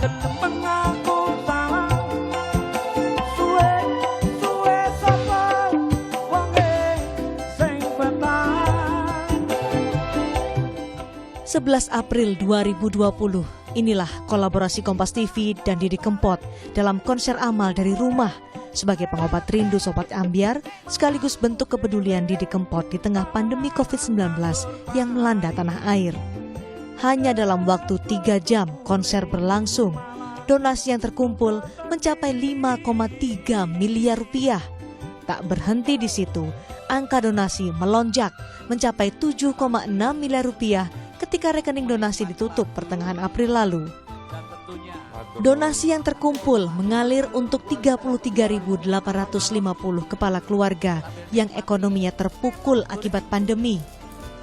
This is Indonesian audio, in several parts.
...11 April 2020, inilah kolaborasi Kompas TV dan Didi Kempot dalam konser amal dari rumah sebagai pengobat rindu Sobat Ambyar, sekaligus bentuk kepedulian Didi Kempot di tengah pandemi COVID-19 yang melanda tanah air. Hanya dalam waktu 3 jam konser berlangsung, donasi yang terkumpul mencapai 5,3 miliar rupiah. Tak berhenti di situ, angka donasi melonjak mencapai 7,6 miliar rupiah ketika rekening donasi ditutup pertengahan April lalu. Donasi yang terkumpul mengalir untuk 33.850 kepala keluarga yang ekonominya terpukul akibat pandemi.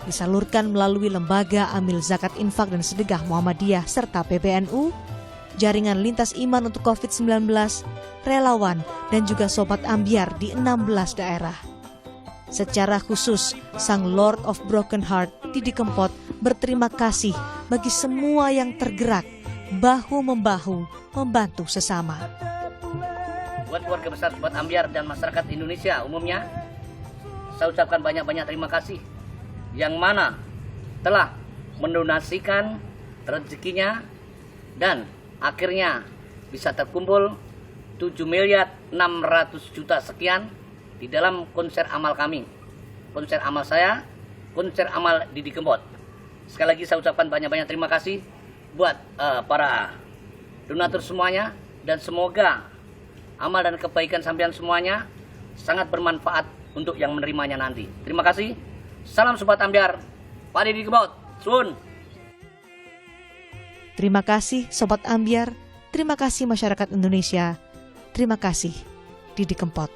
Disalurkan melalui Lembaga Amil Zakat Infak dan Sedekah Muhammadiyah serta PBNU, Jaringan Lintas Iman untuk COVID-19, relawan, dan juga Sobat Ambyar di 16 daerah. Secara khusus, Sang Lord of Broken Heart, Didi Kempot, berterima kasih bagi semua yang tergerak, bahu-membahu, membantu sesama. Buat keluarga besar Sobat Ambyar dan masyarakat Indonesia umumnya, saya ucapkan banyak-banyak terima kasih yang mana telah mendonasikan rezekinya dan akhirnya bisa terkumpul 7.600.000.000 sekian di dalam konser amal kami, konser amal saya, konser amal Didi Kempot. Sekali lagi saya ucapkan banyak-banyak terima kasih buat para donatur semuanya, dan semoga amal dan kebaikan sampean semuanya sangat bermanfaat untuk yang menerimanya nanti. Terima kasih. Salam Sobat Ambyar, Pak Didi Kempot. Sun. Terima kasih Sobat Ambyar, terima kasih masyarakat Indonesia, terima kasih Didi Kempot.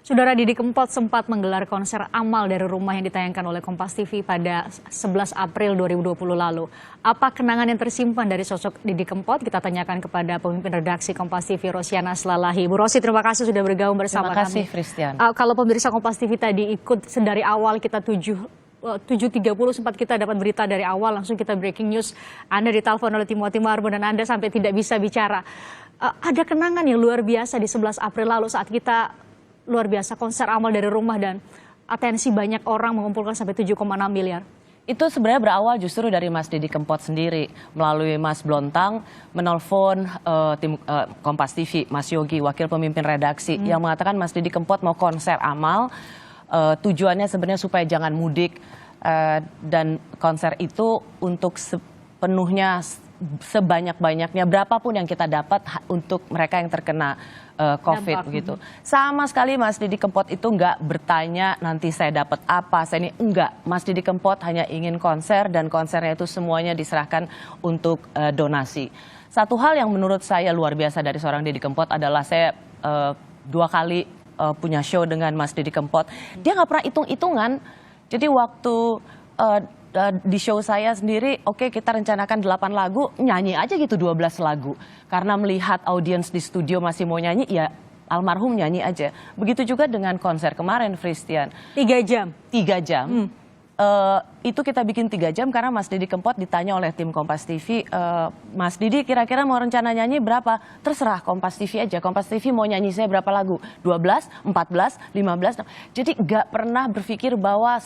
Saudara, Didi Kempot sempat menggelar konser amal dari rumah yang ditayangkan oleh Kompas TV pada 11 April 2020 lalu. Apa kenangan yang tersimpan dari sosok Didi Kempot? Kita tanyakan kepada pemimpin redaksi Kompas TV, Rosiana Slalahi. Bu Rosi, terima kasih sudah bergabung bersama kami. Terima kasih, Christian. Kalau pemirsa Kompas TV tadi ikut dari awal, kita 7.30 sempat kita dapat berita dari awal, langsung kita breaking news. Anda ditelepon oleh Timothy Marbun dan Anda sampai tidak bisa bicara. Ada kenangan yang luar biasa di 11 April lalu saat kita luar biasa konser amal dari rumah dan atensi banyak orang mengumpulkan sampai 7,6 miliar. Itu sebenarnya berawal justru dari Mas Didi Kempot sendiri, melalui Mas Blontang menelpon tim Kompas TV, Mas Yogi, wakil pemimpin redaksi, yang mengatakan Mas Didi Kempot mau konser amal, tujuannya sebenarnya supaya jangan mudik, dan konser itu untuk sepenuhnya sebanyak-banyaknya berapapun yang kita dapat untuk mereka yang terkena COVID begitu. Sama sekali Mas Didi Kempot itu nggak bertanya nanti saya dapat apa, saya ini enggak. Mas Didi Kempot hanya ingin konser dan konsernya itu semuanya diserahkan untuk donasi. Satu hal yang menurut saya luar biasa dari seorang Didi Kempot adalah saya 2 kali punya show dengan Mas Didi Kempot. Dia nggak pernah hitung-hitungan. Jadi waktu di show saya sendiri, oke, kita rencanakan 8 lagu, nyanyi aja gitu 12 lagu. Karena melihat audiens di studio masih mau nyanyi, ya almarhum nyanyi aja. Begitu juga dengan konser kemarin, Christian. 3 jam? 3 jam. Itu kita bikin 3 jam karena Mas Didi Kempot ditanya oleh tim Kompas TV, Mas Didi kira-kira mau rencana nyanyi berapa? Terserah Kompas TV aja, Kompas TV mau nyanyi saya berapa lagu? 12, 14, 15. Jadi nggak pernah berpikir bahwa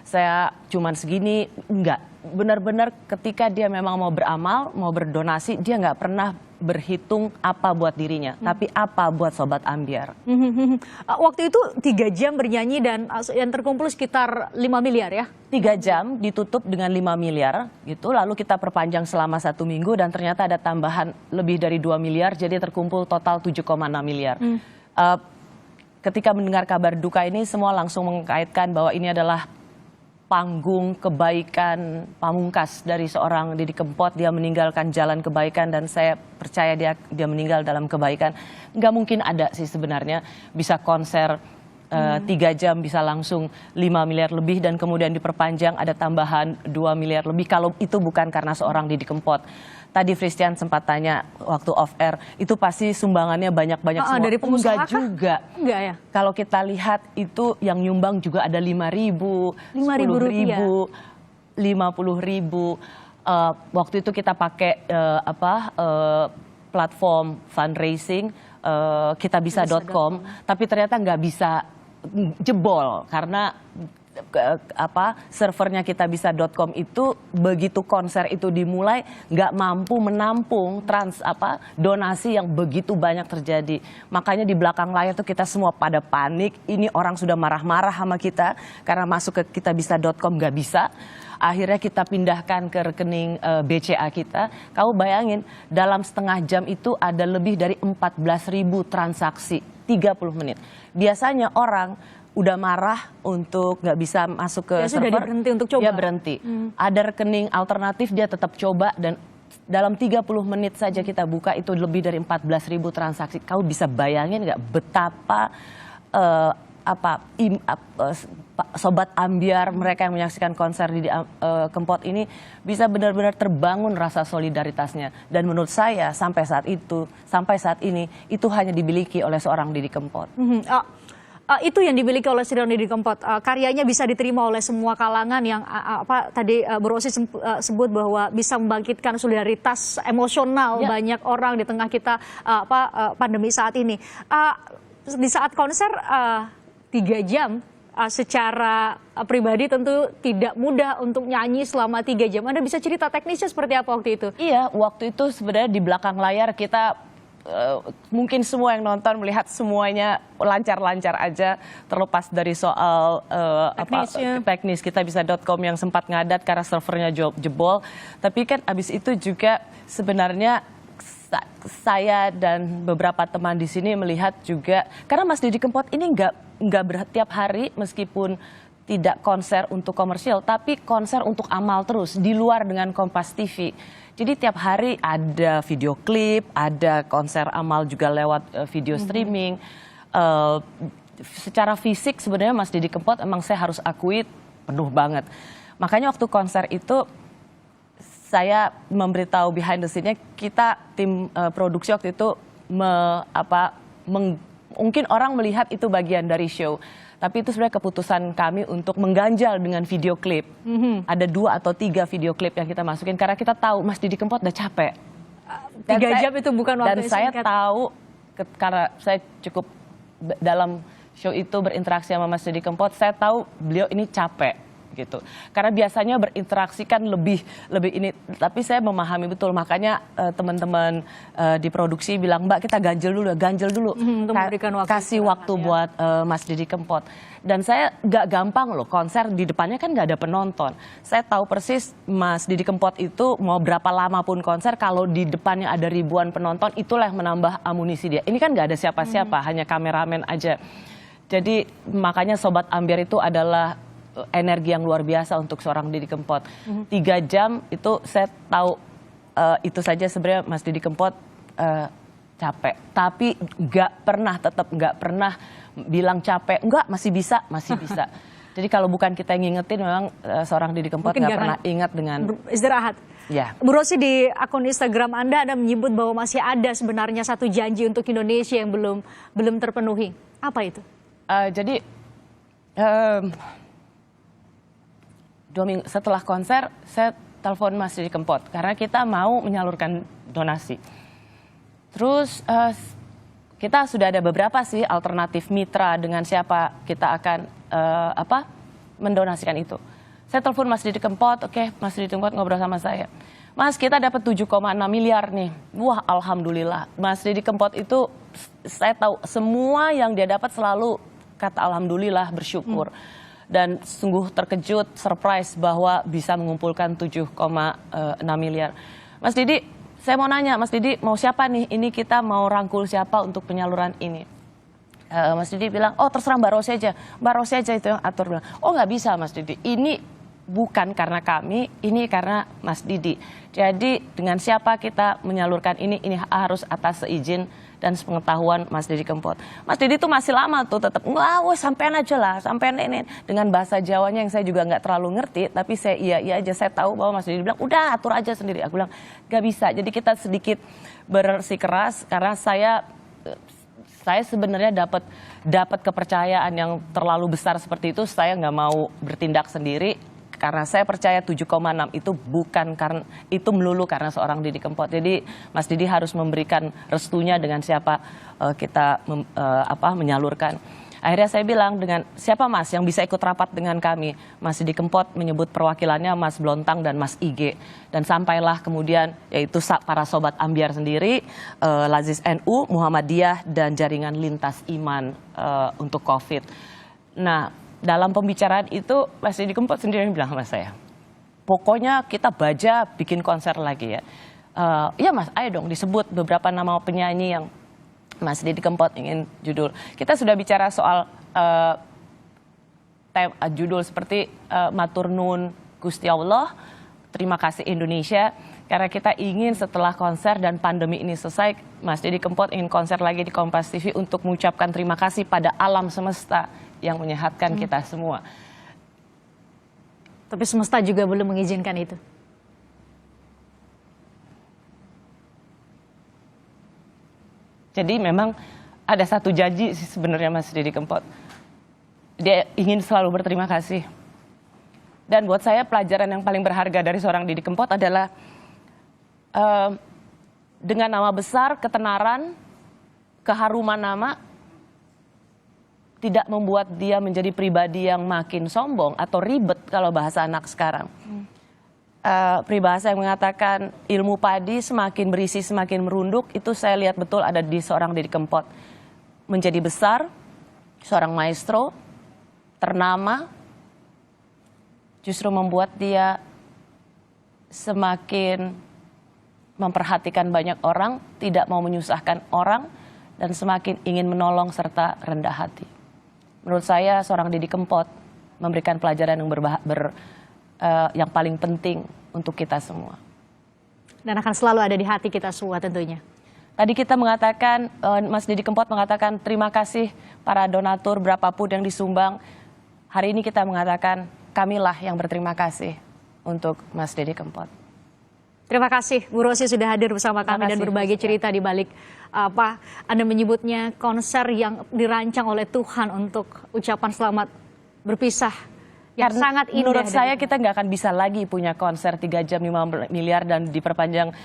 saya cuman segini, enggak. Benar-benar ketika dia memang mau beramal, mau berdonasi, dia nggak pernah berhitung apa buat dirinya, tapi apa buat Sobat Ambyar. Waktu itu 3 jam bernyanyi dan yang terkumpul sekitar 5 miliar ya? 3 jam ditutup dengan 5 miliar gitu, lalu kita perpanjang selama 1 minggu dan ternyata ada tambahan lebih dari 2 miliar, jadi terkumpul total 7,6 miliar. Ketika mendengar kabar duka ini, semua langsung mengkaitkan bahwa ini adalah panggung kebaikan pamungkas dari seorang Didi Kempot. Dia meninggalkan jalan kebaikan dan saya percaya dia meninggal dalam kebaikan. Nggak mungkin ada sih sebenarnya bisa konser 3 jam bisa langsung 5 miliar lebih dan kemudian diperpanjang ada tambahan 2 miliar lebih kalau itu bukan karena seorang Didi Kempot. Tadi Christian sempat tanya waktu off air, itu pasti sumbangannya banyak-banyak semua. Dari pengusaha enggak juga. Enggak ya? Kalau kita lihat itu yang nyumbang juga ada 5.000, 10.000. 50.000. Waktu itu kita pakai platform fundraising kitabisa.com, tapi ternyata nggak bisa jebol karena servernya kitabisa.com itu begitu konser itu dimulai nggak mampu menampung donasi yang begitu banyak terjadi. Makanya di belakang layar tuh kita semua pada panik. Ini orang sudah marah-marah sama kita karena masuk ke kitabisa.com nggak bisa. Akhirnya kita pindahkan ke rekening BCA kita. Kau bayangin dalam setengah jam itu ada lebih dari 14.000 transaksi 30 menit. Biasanya orang udah marah untuk nggak bisa masuk ke server. Sudah berhenti untuk coba. Dia berhenti. Ada rekening alternatif dia tetap coba dan dalam 30 menit saja kita buka itu lebih dari 14.000 transaksi. Kau bisa bayangin nggak betapa sobat ambiar mereka yang menyaksikan konser di Kempot ini bisa benar-benar terbangun rasa solidaritasnya. Dan menurut saya sampai saat ini itu hanya dimiliki oleh seorang Didi Kempot. Itu yang dimiliki oleh seorang Didi Kempot. Karyanya bisa diterima oleh semua kalangan yang tadi Bu Rosi sebut bahwa bisa membangkitkan solidaritas emosional banyak orang di tengah kita pandemi saat ini. Di saat konser 3 jam secara pribadi tentu tidak mudah untuk nyanyi selama 3 jam. Anda bisa cerita teknisnya seperti apa waktu itu? Iya, waktu itu sebenarnya di belakang layar kita mungkin semua yang nonton melihat semuanya lancar-lancar aja, terlepas dari soal teknis kitabisa.com yang sempat ngadat karena servernya jebol. Tapi kan abis itu juga sebenarnya saya dan beberapa teman di sini melihat juga karena Mas Didi Kempot ini nggak tiap hari meskipun tidak konser untuk komersial, tapi konser untuk amal terus di luar dengan Kompas TV. Jadi tiap hari ada video klip, ada konser amal juga lewat video streaming. Secara fisik sebenarnya Mas Didi Kempot emang saya harus akui penuh banget. Makanya waktu konser itu saya memberitahu behind the scene-nya, kita tim produksi waktu itu mungkin orang melihat itu bagian dari show. Tapi itu sebenarnya keputusan kami untuk mengganjal dengan video klip. Ada 2 atau 3 video klip yang kita masukin karena kita tahu Mas Didi Kempot udah capek. 3 jam itu bukan waktu dan yang saya singkat. tahu karena saya cukup dalam show itu berinteraksi sama Mas Didi Kempot, saya tahu beliau ini capek gitu. Karena biasanya berinteraksi kan lebih ini, tapi saya memahami betul, makanya teman-teman di produksi bilang, Mbak kita ganjel dulu, untuk memberikan waktu kasih waktu buat Mas Didi Kempot. Dan saya gak gampang loh, konser di depannya kan gak ada penonton. Saya tahu persis Mas Didi Kempot itu mau berapa lama pun konser, kalau di depannya ada ribuan penonton, itulah yang menambah amunisi dia. Ini kan gak ada siapa-siapa, hanya kameramen aja. Jadi makanya Sobat Ambiar itu adalah energi yang luar biasa untuk seorang Didi Kempot. 3 jam itu saya tahu itu saja sebenarnya Mas Didi Kempot capek. Tapi tetap nggak pernah bilang capek. Enggak, masih bisa. Jadi kalau bukan kita yang ngingetin, memang seorang Didi Kempot nggak pernah ingat dengan istirahat. Ya. Bu Rosi, di akun Instagram Anda menyebut bahwa masih ada sebenarnya satu janji untuk Indonesia yang belum terpenuhi. Apa itu? Jadi 2 minggu setelah konser, saya telepon Mas Didi Kempot karena kita mau menyalurkan donasi. Terus kita sudah ada beberapa sih alternatif mitra dengan siapa kita akan mendonasikan itu. Saya telepon Mas Didi Kempot, oke, Mas Didi Kempot ngobrol sama saya. Mas, kita dapat 7,6 miliar nih. Wah, alhamdulillah. Mas Didi Kempot itu saya tahu semua yang dia dapat selalu kata alhamdulillah, bersyukur. Dan sungguh terkejut, surprise bahwa bisa mengumpulkan 7,6 miliar. Mas Didi, saya mau nanya, Mas Didi mau siapa nih? Ini kita mau rangkul siapa untuk penyaluran ini? Mas Didi bilang, oh terserah Mbak Rosi aja. Mbak Rosi aja itu yang atur. Bilang, oh nggak bisa Mas Didi, ini bukan karena kami, ini karena Mas Didi. Jadi dengan siapa kita menyalurkan ini harus atas seizin dan sepengetahuan Mas Didi Kempot. Mas Didi tuh masih lama tuh tetap, sampean aja lah, sampean ini. Dengan bahasa Jawanya yang saya juga nggak terlalu ngerti, tapi saya iya aja, saya tahu bahwa Mas Didi bilang, udah atur aja sendiri. Aku bilang, nggak bisa. Jadi kita sedikit bersikeras karena saya sebenarnya dapat kepercayaan yang terlalu besar seperti itu, saya nggak mau bertindak sendiri. karena saya percaya 7,6 itu bukan karena itu melulu karena seorang Didi Kempot. Jadi Mas Didi harus memberikan restunya dengan siapa kita menyalurkan. Akhirnya saya bilang, dengan siapa Mas yang bisa ikut rapat dengan kami? Mas Didi Kempot menyebut perwakilannya Mas Blontang dan Mas IG. Dan sampailah kemudian yaitu para sobat Ambyar sendiri, Lazis NU, Muhammadiyah, dan jaringan lintas iman untuk COVID. Nah, dalam pembicaraan itu Mas Didi Kempot sendiri bilang sama saya, pokoknya kita baja bikin konser lagi ya. Iya Mas, ayo dong disebut beberapa nama penyanyi yang Mas Didi Kempot ingin judul. Kita sudah bicara soal judul seperti Matur Nuwun Gusti Allah, Terima Kasih Indonesia. Karena kita ingin setelah konser dan pandemi ini selesai, Mas Didi Kempot ingin konser lagi di Kompas TV untuk mengucapkan terima kasih pada alam semesta yang menyehatkan kita semua. Tapi semesta juga belum mengizinkan itu. Jadi memang ada satu janji sih sebenarnya Mas Didi Kempot. Dia ingin selalu berterima kasih. Dan buat saya pelajaran yang paling berharga dari seorang Didi Kempot adalah dengan nama besar, ketenaran, keharuman nama, tidak membuat dia menjadi pribadi yang makin sombong atau ribet kalau bahasa anak sekarang. Peribahasa yang mengatakan ilmu padi semakin berisi semakin merunduk, itu saya lihat betul ada di seorang Didi Kempot. Menjadi besar, seorang maestro, ternama, justru membuat dia semakin memperhatikan banyak orang, tidak mau menyusahkan orang, dan semakin ingin menolong serta rendah hati. Menurut saya seorang Didi Kempot memberikan pelajaran yang paling penting untuk kita semua. Dan akan selalu ada di hati kita semua tentunya. Tadi kita mengatakan, Mas Didi Kempot mengatakan terima kasih para donatur berapapun yang disumbang. Hari ini kita mengatakan kamilah yang berterima kasih untuk Mas Didi Kempot. Terima kasih Bu Rosi sudah hadir bersama kami dan berbagi cerita di balik Anda menyebutnya konser yang dirancang oleh Tuhan untuk ucapan selamat berpisah. Yang sangat indah. Menurut saya kita nggak akan bisa lagi punya konser 3 jam 5 miliar dan diperpanjang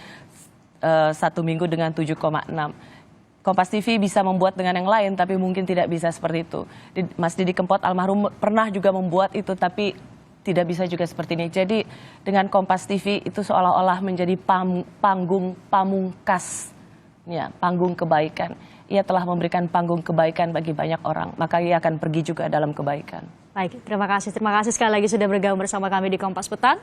1 minggu dengan 7,6. Kompas TV bisa membuat dengan yang lain tapi mungkin tidak bisa seperti itu. Mas Didi Kempot almarhum pernah juga membuat itu tapi tidak bisa juga seperti ini. Jadi dengan Kompas TV itu seolah-olah menjadi panggung pamungkas, ya, panggung kebaikan. Ia telah memberikan panggung kebaikan bagi banyak orang, maka ia akan pergi juga dalam kebaikan. Baik, terima kasih sekali lagi sudah bergabung bersama kami di Kompas Petang.